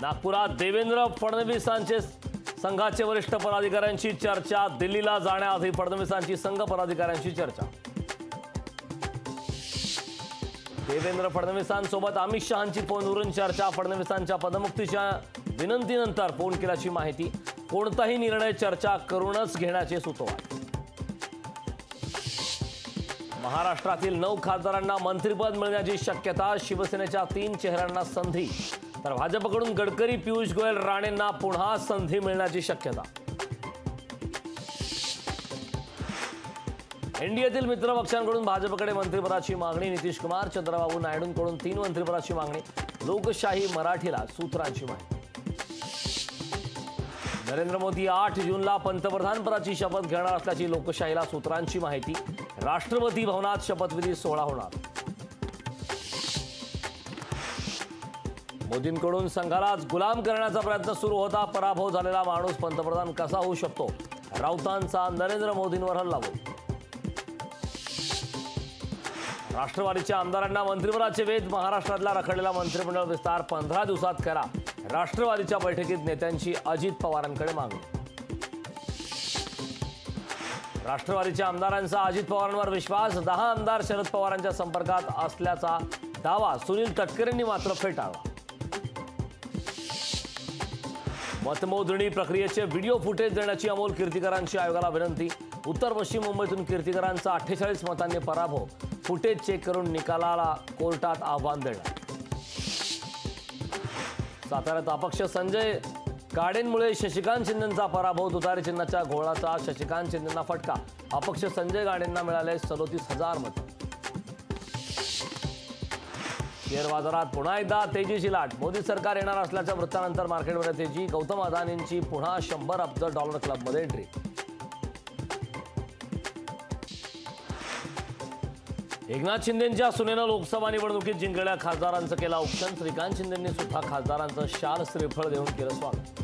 नागपुरात देवेंद्र फडणवीसांचे संघाचे वरिष्ठ पदाधिकाऱ्यांची चर्चा। दिल्लीला जाण्याआधी फडणवीसांची संघ पदाधिकाऱ्यांची चर्चा। देवेंद्र फडणवीसांसोबत अमित शहांची फोनवरून चर्चा। फडणवीसांच्या पदमुक्तीच्या विनंतीनंतर फोन केल्याची माहिती। कोणताही निर्णय चर्चा करूनच घेण्याचे सुतोवाच। महाराष्ट्रातील 9 खासदारांना मंत्रिपद मिळण्याची शक्यता। शिवसेनेच्या 3 चेहऱ्यांना संधी, तर भाजपकडून गडकरी, पियुष गोयल, राणेंना पुन्हा संधी मिळण्याची शक्यता। एनडीएतील मित्रपक्षांकडून भाजपकडे मंत्रिपदाची मागणी। नितीश कुमार, चंद्रबाबू नायडूंकडून 3 मंत्रिपदाची मागणी। लोकशाही मराठीला सूत्रांची माहिती। नरेंद्र मोदी 8 जूनला पंतप्रधानपदाची शपथ घेणार असल्याची लोकशाहीला सूत्रांची माहिती। राष्ट्रपती भवनात शपथविधी सोहळा होणार। मोदींकडून संघालाच गुलाम करण्याचा प्रयत्न सुरू होता। पराभव झालेला माणूस पंतप्रधान कसा होऊ शकतो? राऊतांचा नरेंद्र मोदींवर हल्लाबोल। राष्ट्रवादीच्या आमदारांना मंत्रिपदाचे वेध। महाराष्ट्रातला रखडलेला मंत्रिमंडळ विस्तार 15 दिवसात करा। राष्ट्रवादीच्या बैठकीत नेत्यांची अजित पवारांकडे मागणी। राष्ट्रवादीच्या आमदारांचा अजित पवारांवर विश्वास। 10 आमदार शरद पवारांच्या संपर्कात असल्याचा दावा सुनील तटकरेंनी मात्र फेटाळला। मतमोजणी प्रक्रियेचे व्हिडिओ फुटेज देण्याची अमोल कीर्तीकरांची आयोगाला विनंती। उत्तर पश्चिम मुंबईतून कीर्तीकरांचा 48 मतांनी पराभव। फुटेज चेक करून निकालाला कोर्टात आव्हान देणार। साताऱ्यात अपक्ष संजय गाडेंमुळे शशिकांत शिंदेंचा पराभव। तुतारी चिन्हाच्या घोळाचा शशिकांत शिंदेंना फटका। अपक्ष संजय गाडेंना मिळाले 37,000 मत। शेअर बाजारात पुन्हा एकदा तेजीची लाट। मोदी सरकार येणार असल्याच्या वृत्तानंतर मार्केटमध्ये तेजी। गौतम अदानींची पुन्हा $100 अब्ज क्लबमध्ये एंट्री। एकनाथ शिंदेंच्या सुनेनं लोकसभा निवडणुकीत जिंकलेल्या खासदारांचं केलं औक्षण। श्रीकांत शिंदेंनी सुद्धा खासदारांचं शाल श्रीफळ देऊन केलं स्वागत।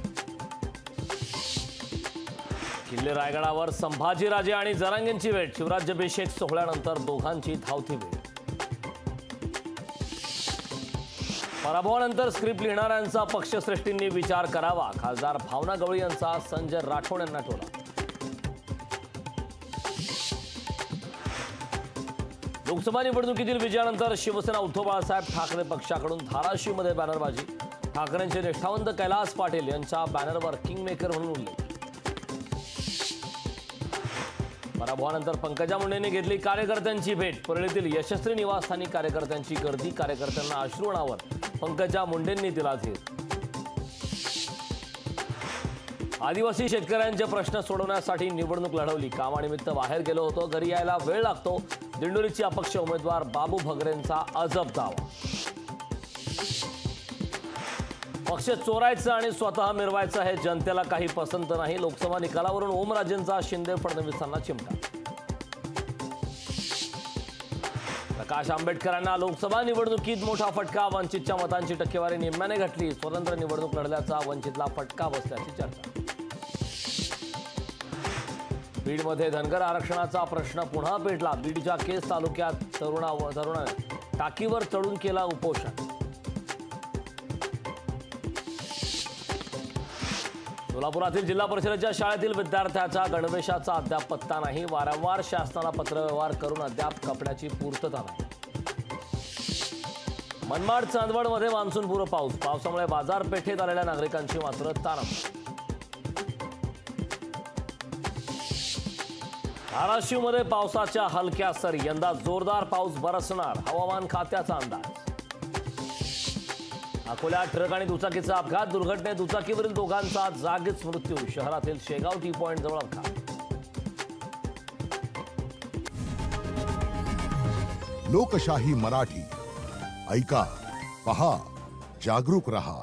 किल्ले रायगडावर संभाजीराजे आणि जरांगेंची भेट। शिवराज्याभिषेक सोहळ्यानंतर दोघांची धावती भेट। पराभवानंतर स्क्रिप्ट लिहिणाऱ्यांचा पक्षश्रेष्ठींनी विचार करावा। खासदार भावना गवळी यांचा संजय राठोड यांना टोला। लोकसभा निवडणुकीतील विजयानंतर शिवसेना उद्धव बाळासाहेब ठाकरे पक्षाकडून धाराशिवमध्ये बॅनरबाजी। ठाकरेंचे निष्ठावंत कैलास पाटील यांच्या बॅनरवर किंगमेकर म्हणून उल्लेख। पराभवानंतर पंकजा मुंडेंनी घेतली कार्यकर्त्यांची भेट। परळीतील यशस्वी निवासस्थानी कार्यकर्त्यांची गर्दी। कार्यकर्त्यांना अश्रू अनावर। पंकजा मुंडेंनी दिला धीर। आदिवासी शेतकऱ्यांचे प्रश्न सोडवण्यासाठी निवडणूक लढवली। कामानिमित्त बाहेर गेलो होतो, घरी यायला वेळ लागतो। दिंडोरीचे अपक्ष उमेदवार बाबू भगरेंचा अजब दावा। पक्ष चोरायचं आणि स्वतः मिरवायचं हे जनतेला काही पसंत नाही। लोकसभा निकालावरून ओमराजेंचा शिंदे फडणवीसांना चिमटा। प्रकाश आंबेडकरांना लोकसभा निवडणुकीत मोठा फटका। वंचितच्या मतांची टक्केवारी निम्म्याने घटली। स्वतंत्र निवडणूक लढल्याचा वंचितला फटका बसल्याची चर्चा। बीडमध्ये धनगर आरक्षणाचा प्रश्न पुन्हा पेटला। बीडच्या केस तालुक्यात तरुणाने टाकीवर चढून केला उपोषण। सोलापुरातील जिल्हा परिषदेच्या शाळेतील विद्यार्थ्याचा गणवेशाचा अद्याप पत्ता नाही। वारंवार शासनाला पत्रव्यवहार करून अद्याप कपड्याची पूर्तता नाही। मनमाड चांदवडमध्ये मान्सूनपूर्व पाऊस। पावसामुळे बाजारपेठेत आलेल्या नागरिकांची मात्र तारांबळ। धाराशिवमध्ये पावसाच्या हलक्या सरी। यंदा जोरदार पाऊस बरसणार, हवामान खात्याचा अंदाज। अकोल्यात ट्रक आणि दुचाकीचा अपघात। दुर्घटनेत दुचाकीवरील दोघांचा जागीच मृत्यू। शहरातील शेगाव टी पॉइंट जवळ अपघात। लोकशाही मराठी ऐका, पहा, जागरूक रहा।